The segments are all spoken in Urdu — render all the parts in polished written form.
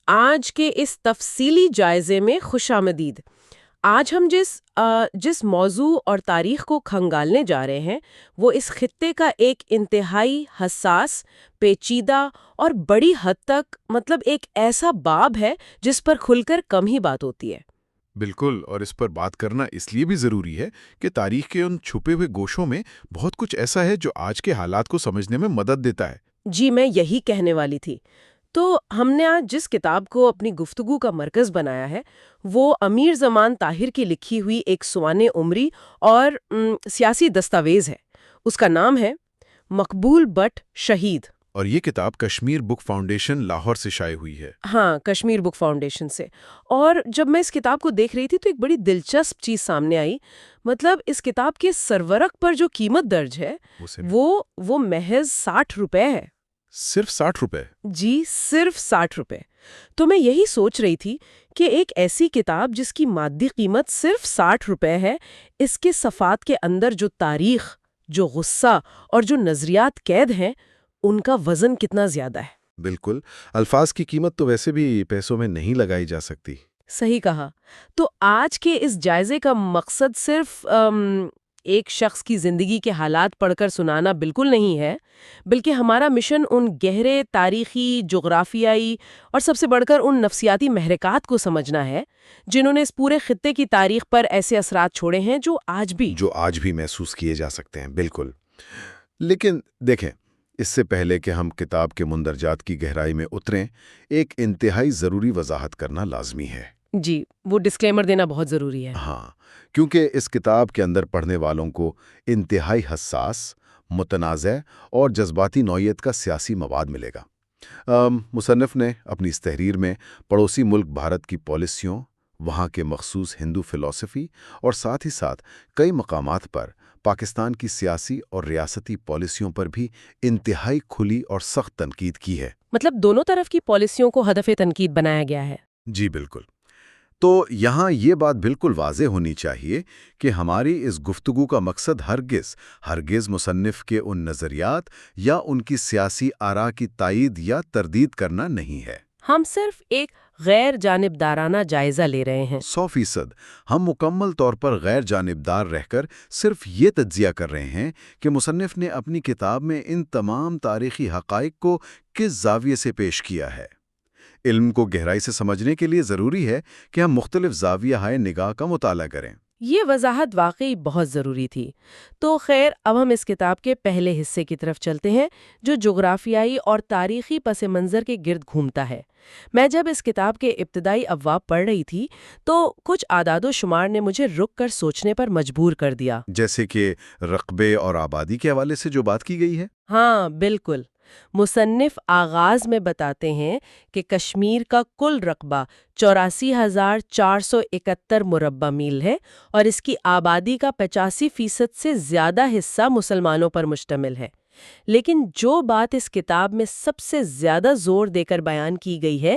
آج کے اس تفصیلی جائزے میں خوش آمدید۔ آج ہم جس موضوع اور تاریخ کو کھنگالنے جا رہے ہیں وہ اس خطے کا ایک انتہائی حساس، پیچیدہ اور بڑی حد تک ایک ایسا باب ہے جس پر کھل کر کم ہی بات ہوتی ہے۔ بالکل، اور اس پر بات کرنا اس لیے بھی ضروری ہے کہ تاریخ کے ان چھپے ہوئے گوشوں میں بہت کچھ ایسا ہے جو آج کے حالات کو سمجھنے میں مدد دیتا ہے۔ جی، میں یہی کہنے والی تھی۔ تو ہم نے آج جس کتاب کو اپنی گفتگو کا مرکز بنایا ہے وہ امیر زمان طاہر کی لکھی ہوئی ایک سوانح عمری اور سیاسی دستاویز ہے۔ اس کا نام ہے مقبول بٹ شہید۔ اور یہ کتاب کشمیر بک فاؤنڈیشن لاہور سے شائع ہوئی ہے۔ ہاں، کشمیر بک فاؤنڈیشن سے۔ اور جب میں اس کتاب کو دیکھ رہی تھی تو ایک بڑی دلچسپ چیز سامنے آئی۔ اس کتاب کے سرورق پر جو قیمت درج ہے وہ محض 60 روپے ہے۔ صرف 60 روپے؟ جی، صرف 60 روپے۔ تو میں یہی سوچ رہی تھی کہ ایک ایسی کتاب جس کی مادی قیمت صرف 60 روپے ہے، اس کے صفحات کے اندر جو تاریخ، جو غصہ اور جو نظریات قید ہیں، ان کا وزن کتنا زیادہ ہے۔ بالکل، الفاظ کی قیمت تو ویسے بھی پیسوں میں نہیں لگائی جا سکتی۔ صحیح کہا۔ تو آج کے اس جائزے کا مقصد صرف ایک شخص کی زندگی کے حالات پڑھ کر سنانا بالکل نہیں ہے، بلکہ ہمارا مشن ان گہرے تاریخی، جغرافیائی اور سب سے بڑھ کر ان نفسیاتی محرکات کو سمجھنا ہے جنہوں نے اس پورے خطے کی تاریخ پر ایسے اثرات چھوڑے ہیں جو آج بھی محسوس کیے جا سکتے ہیں۔ بالکل، لیکن دیکھیں، اس سے پہلے کہ ہم کتاب کے مندرجات کی گہرائی میں اتریں، ایک انتہائی ضروری وضاحت کرنا لازمی ہے۔ جی، وہ ڈسکلیمر دینا بہت ضروری ہے۔ ہاں، کیونکہ اس کتاب کے اندر پڑھنے والوں کو انتہائی حساس، متنازع اور جذباتی نوعیت کا سیاسی مواد ملے گا۔ مصنف نے اپنی اس تحریر میں پڑوسی ملک بھارت کی پالیسیوں، وہاں کے مخصوص ہندو فلسفی اور ساتھ ہی ساتھ کئی مقامات پر پاکستان کی سیاسی اور ریاستی پالیسیوں پر بھی انتہائی کھلی اور سخت تنقید کی ہے۔ دونوں طرف کی پالیسیوں کو ہدف تنقید بنایا گیا ہے۔ جی بالکل۔ تو یہاں یہ بات بالکل واضح ہونی چاہیے کہ ہماری اس گفتگو کا مقصد ہرگز مصنف کے ان نظریات یا ان کی سیاسی آراء کی تائید یا تردید کرنا نہیں ہے۔ ہم صرف ایک غیر جانبدارانہ جائزہ لے رہے ہیں۔ 100% ہم مکمل طور پر غیر جانبدار رہ کر صرف یہ تجزیہ کر رہے ہیں کہ مصنف نے اپنی کتاب میں ان تمام تاریخی حقائق کو کس زاویے سے پیش کیا ہے۔ علم کو گہرائی سے سمجھنے کے لیے ضروری ہے کہ ہم مختلف زاویہ ہائے نگاہ کا مطالعہ کریں۔ یہ وضاحت واقعی بہت ضروری تھی۔ تو خیر، اب ہم اس کتاب کے پہلے حصے کی طرف چلتے ہیں جو جغرافیائی اور تاریخی پس منظر کے گرد گھومتا ہے۔ میں جب اس کتاب کے ابتدائی ابواب پڑھ رہی تھی تو کچھ اعداد و شمار نے مجھے رک کر سوچنے پر مجبور کر دیا۔ جیسے کہ رقبے اور آبادی کے حوالے سے جو بات کی گئی ہے؟ ہاں بالکل۔ مصنف آغاز میں بتاتے ہیں کہ کشمیر کا کل رقبہ 84,471 مربع میل ہے اور اس کی آبادی کا 85% سے زیادہ حصہ مسلمانوں پر مشتمل ہے۔ لیکن جو بات اس کتاب میں سب سے زیادہ زور دے کر بیان کی گئی ہے،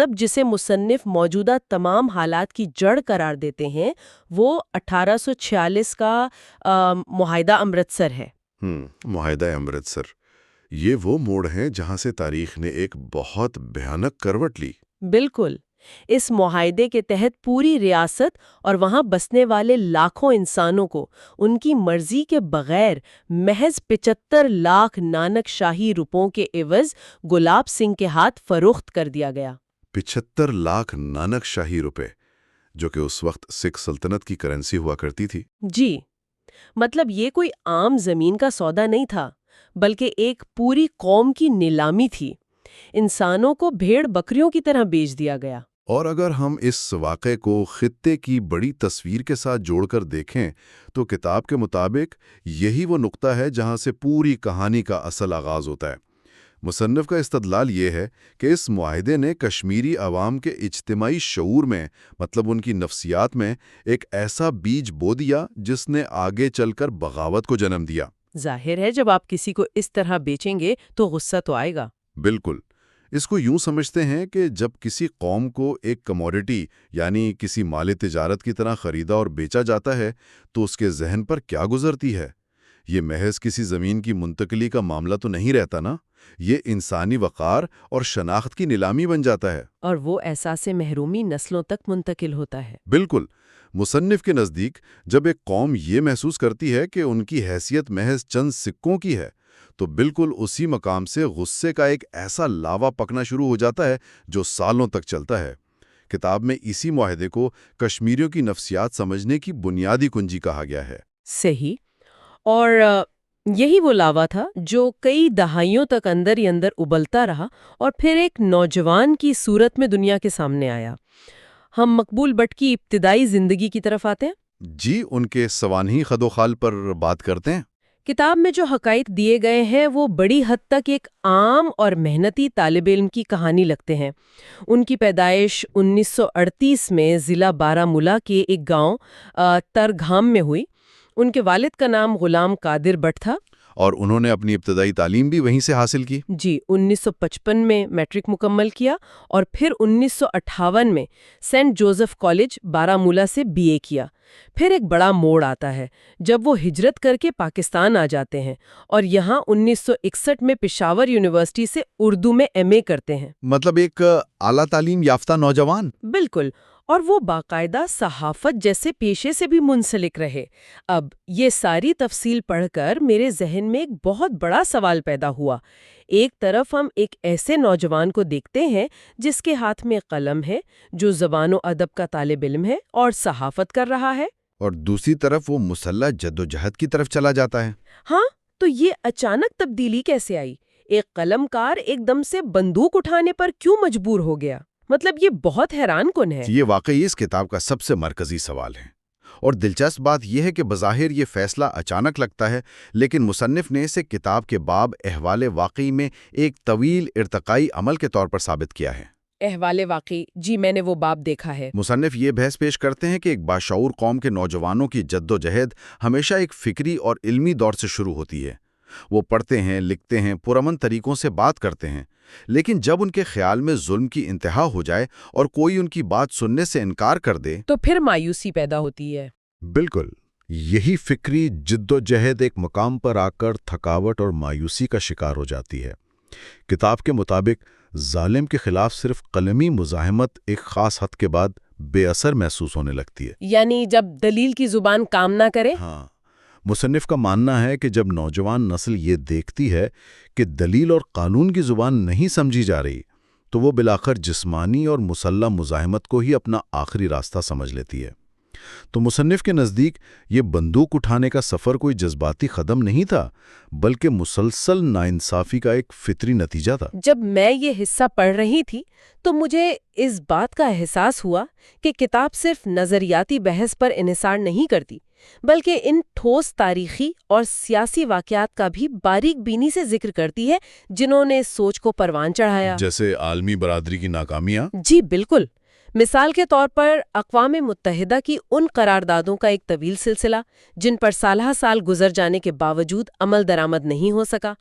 جسے مصنف موجودہ تمام حالات کی جڑ قرار دیتے ہیں، وہ 1846 کا معاہدہ امرتسر ہے۔ معاہدہ امرتسر، یہ وہ موڑ ہے جہاں سے تاریخ نے ایک بہت بھیانک کروٹ لی۔ بالکل۔ اس معاہدے کے تحت پوری ریاست اور وہاں بسنے والے لاکھوں انسانوں کو ان کی مرضی کے بغیر محض 75 لاکھ نانک شاہی روپوں کے عوض گلاب سنگھ کے ہاتھ فروخت کر دیا گیا۔ 75 لاکھ نانک شاہی روپے، جو کہ اس وقت سکھ سلطنت کی کرنسی ہوا کرتی تھی۔ جی، یہ کوئی عام زمین کا سودا نہیں تھا، بلکہ ایک پوری قوم کی نیلامی تھی۔ انسانوں کو بھیڑ بکریوں کی طرح بیچ دیا گیا۔ اور اگر ہم اس واقعے کو خطے کی بڑی تصویر کے ساتھ جوڑ کر دیکھیں تو کتاب کے مطابق یہی وہ نقطہ ہے جہاں سے پوری کہانی کا اصل آغاز ہوتا ہے۔ مصنف کا استدلال یہ ہے کہ اس معاہدے نے کشمیری عوام کے اجتماعی شعور میں، ان کی نفسیات میں ایک ایسا بیج بو دیا جس نے آگے چل کر بغاوت کو جنم دیا۔ ظاہر ہے، جب آپ کسی کو اس طرح بیچیں گے تو غصہ تو آئے گا۔ بالکل۔ اس کو یوں سمجھتے ہیں کہ جب کسی قوم کو ایک کموڈٹی یعنی کسی مال تجارت کی طرح خریدا اور بیچا جاتا ہے تو اس کے ذہن پر کیا گزرتی ہے؟ یہ محض کسی زمین کی منتقلی کا معاملہ تو نہیں رہتا نا، یہ انسانی وقار اور شناخت کی نیلامی بن جاتا ہے۔ اور وہ احساس محرومی نسلوں تک منتقل ہوتا ہے۔ بالکل۔ مصنف کے نزدیک جب ایک قوم یہ محسوس کرتی ہے کہ ان کی حیثیت محض چند سکوں کی ہے تو بالکل اسی مقام سے غصے کا ایک ایسا لاوا پکنا شروع ہو جاتا ہے جو سالوں تک چلتا ہے۔ کتاب میں اسی معاہدے کو کشمیریوں کی نفسیات سمجھنے کی بنیادی کنجی کہا گیا ہے۔ صحیح۔ اور یہی وہ لاوا تھا جو کئی دہائیوں تک اندر ہی اندر ابلتا رہا اور پھر ایک نوجوان کی صورت میں دنیا کے سامنے آیا۔ ہم مقبول بٹ کی ابتدائی زندگی کی طرف آتے ہیں۔ جی، ان کے سوانحی خد و خال پر بات کرتے ہیں۔ کتاب میں جو حقائق دیے گئے ہیں وہ بڑی حد تک ایک عام اور محنتی طالب علم کی کہانی لگتے ہیں۔ ان کی پیدائش 1938 میں ضلع بارہمولہ کے ایک گاؤں ترگھام میں ہوئی۔ ان کے والد کا نام غلام قادر بٹ تھا، اور انہوں نے اپنی ابتدائی تعلیم بھی وہیں سے حاصل کی۔ جی، 1955 میں میٹرک مکمل کیا اور پھر 1958 میں سینٹ جوزف کالج بارہمولہ سے بی اے کیا۔ پھر ایک بڑا موڑ آتا ہے جب وہ ہجرت کر کے پاکستان آ جاتے ہیں اور یہاں 1961 میں پشاور یونیورسٹی سے اردو میں ایم اے کرتے ہیں۔ مطلب ایک اعلیٰ تعلیم یافتہ نوجوان۔ بالکل، اور وہ باقاعدہ صحافت جیسے پیشے سے بھی منسلک رہے۔ اب یہ ساری تفصیل پڑھ کر میرے ذہن میں ایک بہت بڑا سوال پیدا ہوا۔ ایک طرف ہم ایک ایسے نوجوان کو دیکھتے ہیں جس کے ہاتھ میں قلم ہے، جو زبان و ادب کا طالب علم ہے اور صحافت کر رہا ہے، اور دوسری طرف وہ مسلح جدوجہد کی طرف چلا جاتا ہے۔ ہاں، تو یہ اچانک تبدیلی کیسے آئی؟ ایک قلم کار ایک دم سے بندوق اٹھانے پر کیوں مجبور ہو گیا؟ مطلب یہ بہت حیران کن ہے۔ یہ واقعی اس کتاب کا سب سے مرکزی سوال ہے، اور دلچسپ بات یہ ہے کہ بظاہر یہ فیصلہ اچانک لگتا ہے، لیکن مصنف نے اسے کتاب کے باب احوال واقعی میں ایک طویل ارتقائی عمل کے طور پر ثابت کیا ہے۔ احوال واقعی، جی میں نے وہ باب دیکھا ہے۔ مصنف یہ بحث پیش کرتے ہیں کہ ایک باشعور قوم کے نوجوانوں کی جد و جہد ہمیشہ ایک فکری اور علمی دور سے شروع ہوتی ہے۔ وہ پڑھتے ہیں، لکھتے ہیں، پرامن طریقوں سے بات کرتے ہیں، لیکن جب ان کے خیال میں ظلم کی انتہا ہو جائے اور کوئی ان کی بات سننے سے انکار کر دے تو پھر مایوسی پیدا ہوتی ہے۔ بالکل، یہی فکری جد و جہد ایک مقام پر آ کر تھکاوٹ اور مایوسی کا شکار ہو جاتی ہے۔ کتاب کے مطابق ظالم کے خلاف صرف قلمی مزاحمت ایک خاص حد کے بعد بے اثر محسوس ہونے لگتی ہے۔ یعنی جب دلیل کی زبان کام نہ کرے؟ ہاں، مصنف کا ماننا ہے کہ جب نوجوان نسل یہ دیکھتی ہے کہ دلیل اور قانون کی زبان نہیں سمجھی جا رہی تو وہ بالآخر جسمانی اور مسلح مزاحمت کو ہی اپنا آخری راستہ سمجھ لیتی ہے۔ تو مصنف کے نزدیک یہ بندوق اٹھانے کا سفر کوئی جذباتی قدم نہیں تھا، بلکہ مسلسل ناانصافی کا ایک فطری نتیجہ تھا۔ جب میں یہ حصہ پڑھ رہی تھی تو مجھے اس بات کا احساس ہوا کہ کتاب صرف نظریاتی بحث پر انحصار نہیں کرتی، بلکہ ان ٹھوس تاریخی اور سیاسی واقعات کا بھی باریک بینی سے ذکر کرتی ہے جنہوں نے اس سوچ کو پروان چڑھایا۔ جیسے عالمی برادری کی ناکامیاں؟ جی بالکل۔ مثال کے طور پر اقوام متحدہ کی ان قراردادوں کا ایک طویل سلسلہ جن پر سالہ سال گزر جانے کے باوجود عمل درآمد نہیں ہو سکا۔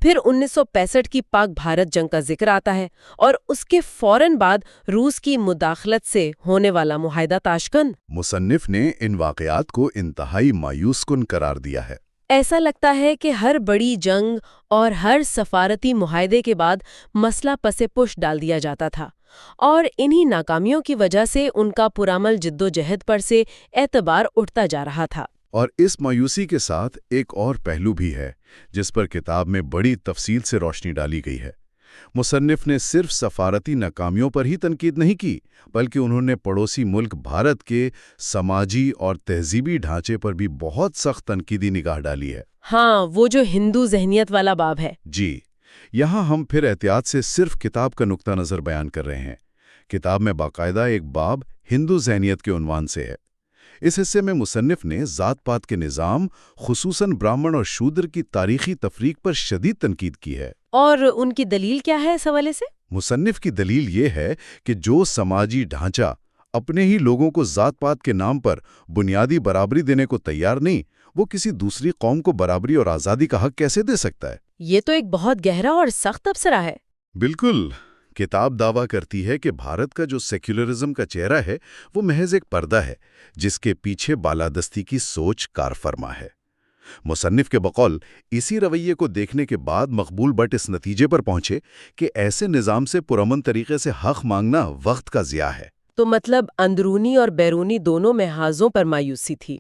پھر 1965 کی پاک بھارت جنگ کا ذکر آتا ہے اور اس کے فوراً بعد روس کی مداخلت سے ہونے والا معاہدہ تاشکند۔ مصنف نے ان واقعات کو انتہائی مایوس کن قرار دیا ہے۔ ایسا لگتا ہے کہ ہر بڑی جنگ اور ہر سفارتی معاہدے کے بعد مسئلہ پس پش ڈال دیا جاتا تھا، اور انہی ناکامیوں کی وجہ سے ان کا پرعمل جد و جہد پر سے اعتبار اٹھتا جا رہا تھا۔ اور اس مایوسی کے ساتھ ایک اور پہلو بھی ہے جس پر کتاب میں بڑی تفصیل سے روشنی ڈالی گئی ہے۔ مصنف نے صرف سفارتی ناکامیوں پر ہی تنقید نہیں کی، بلکہ انہوں نے پڑوسی ملک بھارت کے سماجی اور تہذیبی ڈھانچے پر بھی بہت سخت تنقیدی نگاہ ڈالی ہے۔ ہاں، وہ جو ہندو ذہنیت والا باب ہے۔ جی، یہاں ہم پھر احتیاط سے صرف کتاب کا نقطہ نظر بیان کر رہے ہیں۔ کتاب میں باقاعدہ ایک باب ہندو ذہنیت کے عنوان سے ہے۔ اس حصے میں مصنف نے ذات پات کے نظام، خصوصاً برہمن اور شودر کی تاریخی تفریق پر شدید تنقید کی ہے۔ اور ان کی دلیل کیا ہے اس حوالے سے؟ مصنف کی دلیل یہ ہے کہ جو سماجی ڈھانچہ اپنے ہی لوگوں کو ذات پات کے نام پر بنیادی برابری دینے کو تیار نہیں، وہ کسی دوسری قوم کو برابری اور آزادی کا حق کیسے دے سکتا ہے؟ یہ تو ایک بہت گہرا اور سخت تبصرہ ہے۔ بالکل۔ کتاب دعویٰ کرتی ہے کہ بھارت کا جو سیکولرزم کا چہرہ ہے وہ محض ایک پردہ ہے جس کے پیچھے بالادستی کی سوچ کار فرما ہے۔ مصنف کے بقول اسی رویے کو دیکھنے کے بعد مقبول بٹ اس نتیجے پر پہنچے کہ ایسے نظام سے پرامن طریقے سے حق مانگنا وقت کا ضیاع ہے۔ تو مطلب اندرونی اور بیرونی دونوں محاذوں پر مایوسی تھی۔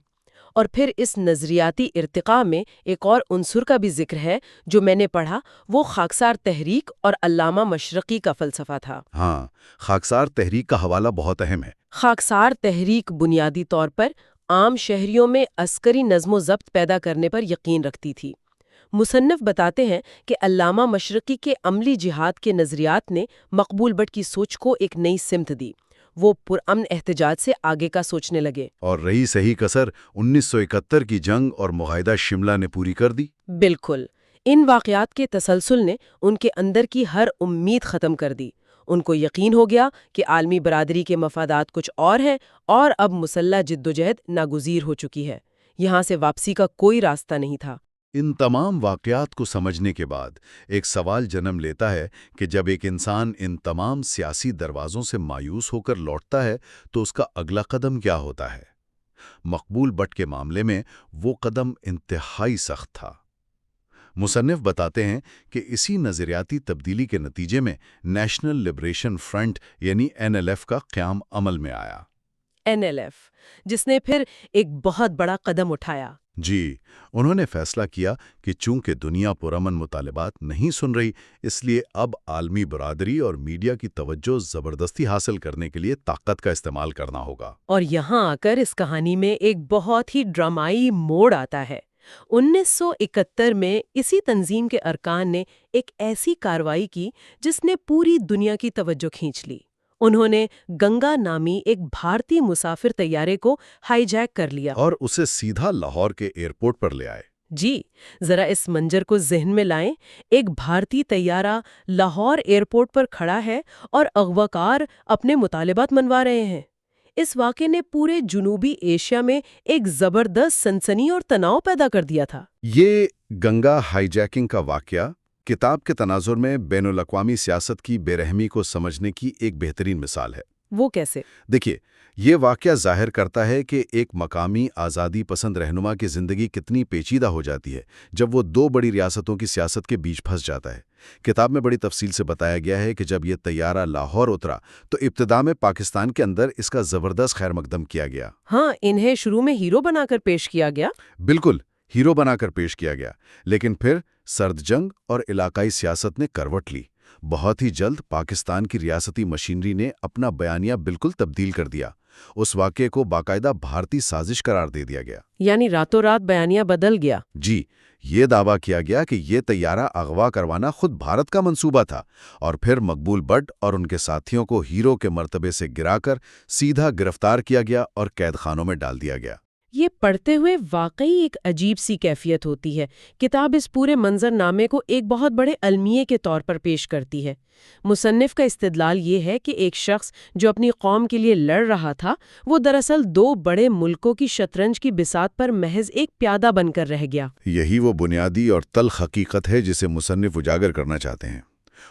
اور پھر اس نظریاتی ارتقاء میں ایک اور عنصر کا بھی ذکر ہے جو میں نے پڑھا، وہ خاکسار تحریک اور علامہ مشرقی کا فلسفہ تھا۔ ہاں، خاکسار تحریک کا حوالہ بہت اہم ہے۔ خاکسار تحریک بنیادی طور پر عام شہریوں میں عسکری نظم و ضبط پیدا کرنے پر یقین رکھتی تھی۔ مصنف بتاتے ہیں کہ علامہ مشرقی کے عملی جہاد کے نظریات نے مقبول بٹ کی سوچ کو ایک نئی سمت دی۔ وہ پرامن احتجاج سے آگے کا سوچنے لگے۔ اور رہی صحیح کسر 1971 کی جنگ اور معاہدہ شملہ نے پوری کر دی۔ بالکل، ان واقعات کے تسلسل نے ان کے اندر کی ہر امید ختم کر دی۔ ان کو یقین ہو گیا کہ عالمی برادری کے مفادات کچھ اور ہیں اور اب مسلح جدوجہد ناگزیر ہو چکی ہے۔ یہاں سے واپسی کا کوئی راستہ نہیں تھا۔ ان تمام واقعات کو سمجھنے کے بعد ایک سوال جنم لیتا ہے کہ جب ایک انسان ان تمام سیاسی دروازوں سے مایوس ہو کر لوٹتا ہے تو اس کا اگلا قدم کیا ہوتا ہے؟ مقبول بٹ کے معاملے میں وہ قدم انتہائی سخت تھا۔ مصنف بتاتے ہیں کہ اسی نظریاتی تبدیلی کے نتیجے میں نیشنل لبریشن فرنٹ یعنی NLF کا قیام عمل میں آیا۔ NLF، جس نے پھر ایک بہت بڑا قدم اٹھایا۔ جی، انہوں نے فیصلہ کیا کہ چونکہ دنیا پرامن مطالبات نہیں سن رہی، اس لیے اب عالمی برادری اور میڈیا کی توجہ زبردستی حاصل کرنے کے لیے طاقت کا استعمال کرنا ہوگا۔ اور یہاں آ کر اس کہانی میں ایک بہت ہی ڈرامائی موڑ آتا ہے۔ 1971 میں اسی تنظیم کے ارکان نے ایک ایسی کارروائی کی جس نے پوری دنیا کی توجہ کھینچ لی۔ انہوں نے گنگا نامی ایک بھارتی مسافر طیارے کو ہائی جیک کر لیا اور اسے سیدھا لاہور کے ایئرپورٹ پر لے آئے۔ جی، ذرا اس منظر کو ذہن میں لائیں۔ ایک بھارتی طیارہ لاہور ایئرپورٹ پر کھڑا ہے اور اغواکار اپنے مطالبات منوا رہے ہیں۔ اس واقعے نے پورے جنوبی ایشیا میں ایک زبردست سنسنی اور تناؤ پیدا کر دیا تھا۔ یہ گنگا ہائی جیکنگ کا واقعہ کتاب کے تناظر میں بین الاقوامی سیاست کی بے رحمی کو سمجھنے کی ایک بہترین مثال ہے۔ وہ کیسے؟ دیکھیے، یہ واقعہ ظاہر کرتا ہے کہ ایک مقامی آزادی پسند رہنما کی زندگی کتنی پیچیدہ ہو جاتی ہے جب وہ دو بڑی ریاستوں کی سیاست کے بیچ پھنس جاتا ہے۔ کتاب میں بڑی تفصیل سے بتایا گیا ہے کہ جب یہ طیارہ لاہور اترا تو ابتدا میں پاکستان کے اندر اس کا زبردست خیر مقدم کیا گیا۔ ہاں، انہیں شروع میں ہیرو بنا کر پیش کیا گیا۔ بالکل، ہیرو بنا کر پیش کیا گیا، لیکن پھر سرد جنگ اور علاقائی سیاست نے کروٹ لی۔ بہت ہی جلد پاکستان کی ریاستی مشینری نے اپنا بیانیہ بالکل تبدیل کر دیا۔ اس واقعے کو باقاعدہ بھارتی سازش قرار دے دیا گیا۔ یعنی راتوں رات بیانیہ بدل گیا۔ جی، یہ دعویٰ کیا گیا کہ یہ طیارہ اغوا کروانا خود بھارت کا منصوبہ تھا، اور پھر مقبول بٹ اور ان کے ساتھیوں کو ہیرو کے مرتبے سے گرا کر سیدھا گرفتار کیا گیا اور قید خانوں میں ڈال دیا گیا۔ یہ پڑھتے ہوئے واقعی ایک عجیب سی کیفیت ہوتی ہے۔ کتاب اس پورے منظر نامے کو ایک بہت بڑے المیے کے طور پر پیش کرتی ہے۔ مصنف کا استدلال یہ ہے کہ ایک شخص جو اپنی قوم کے لیے لڑ رہا تھا، وہ دراصل دو بڑے ملکوں کی شطرنج کی بساط پر محض ایک پیادہ بن کر رہ گیا۔ یہی وہ بنیادی اور تلخ حقیقت ہے جسے مصنف اجاگر کرنا چاہتے ہیں۔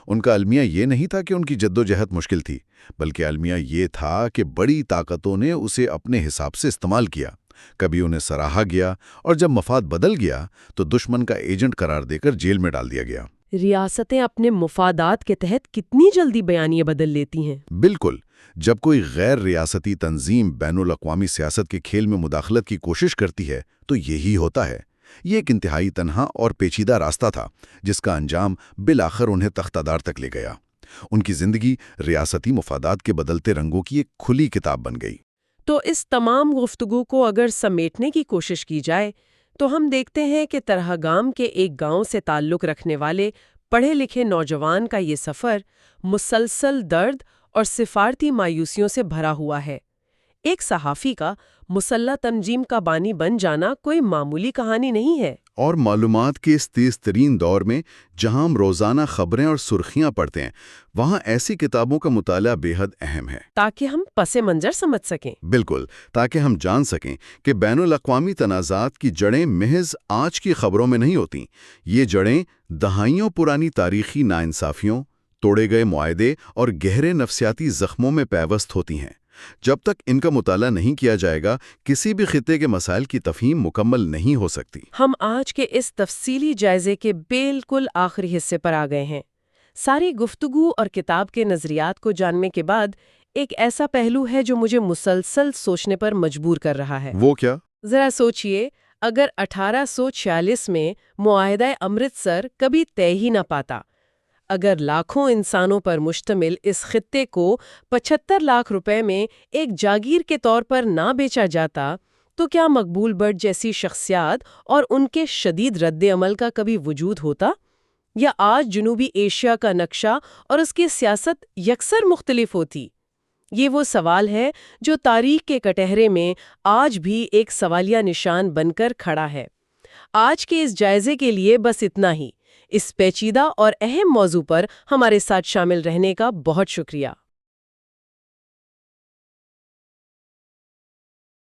ان کا المیہ یہ نہیں تھا کہ ان کی جدوجہد مشکل تھی، بلکہ المیہ یہ تھا کہ بڑی طاقتوں نے اسے اپنے حساب سے استعمال کیا۔ کبھی انہیں سراہا گیا اور جب مفاد بدل گیا تو دشمن کا ایجنٹ قرار دے کر جیل میں ڈال دیا گیا۔ ریاستیں اپنے مفادات کے تحت کتنی جلدی بیانیے بدل لیتی ہیں۔ بالکل، جب کوئی غیر ریاستی تنظیم بین الاقوامی سیاست کے کھیل میں مداخلت کی کوشش کرتی ہے تو یہی ہوتا ہے۔ یہ ایک انتہائی تنہا اور پیچیدہ راستہ تھا جس کا انجام بالآخر انہیں تختہ دار تک لے گیا۔ ان کی زندگی ریاستی مفادات کے بدلتے رنگوں کی ایک کھلی کتاب بن گئی۔ تو اس تمام گفتگو کو اگر سمیٹنے کی کوشش کی جائے تو ہم دیکھتے ہیں کہ ترہگام کے ایک گاؤں سے تعلق رکھنے والے پڑھے لکھے نوجوان کا یہ سفر مسلسل درد اور سفارتی مایوسیوں سے بھرا ہوا ہے۔ ایک صحافی کا مسلح تنظیم کا بانی بن جانا کوئی معمولی کہانی نہیں ہے۔ اور معلومات کے اس تیز ترین دور میں جہاں ہم روزانہ خبریں اور سرخیاں پڑھتے ہیں، وہاں ایسی کتابوں کا مطالعہ بے حد اہم ہے، تاکہ ہم پس منظر سمجھ سکیں۔ بالکل، تاکہ ہم جان سکیں کہ بین الاقوامی تنازعات کی جڑیں محض آج کی خبروں میں نہیں ہوتیں۔ یہ جڑیں دہائیوں پرانی تاریخی ناانصافیوں، توڑے گئے معاہدے اور گہرے نفسیاتی زخموں میں پیوست ہوتی ہیں۔ جب تک ان کا مطالعہ نہیں کیا جائے گا کسی بھی خطے کے مسائل کی تفہیم مکمل نہیں ہو سکتی۔ ہم آج کے اس تفصیلی جائزے کے بالکل آخری حصے پر آ گئے ہیں۔ ساری گفتگو اور کتاب کے نظریات کو جاننے کے بعد ایک ایسا پہلو ہے جو مجھے مسلسل سوچنے پر مجبور کر رہا ہے۔ وہ کیا؟ ذرا سوچئے، اگر 1846 میں معاہدہ امرتسر کبھی طے ہی نہ پاتا، اگر لاکھوں انسانوں پر مشتمل اس خطے کو 75 لاکھ روپے میں ایک جاگیر کے طور پر نہ بیچا جاتا، تو کیا مقبول بٹ جیسی شخصیات اور ان کے شدید رد عمل کا کبھی وجود ہوتا؟ یا آج جنوبی ایشیا کا نقشہ اور اس کی سیاست یکسر مختلف ہوتی؟ یہ وہ سوال ہے جو تاریخ کے کٹہرے میں آج بھی ایک سوالیہ نشان بن کر کھڑا ہے۔ آج کے اس جائزے کے لیے بس اتنا ہی۔ اس پیچیدہ اور اہم موضوع پر ہمارے ساتھ شامل رہنے کا بہت شکریہ۔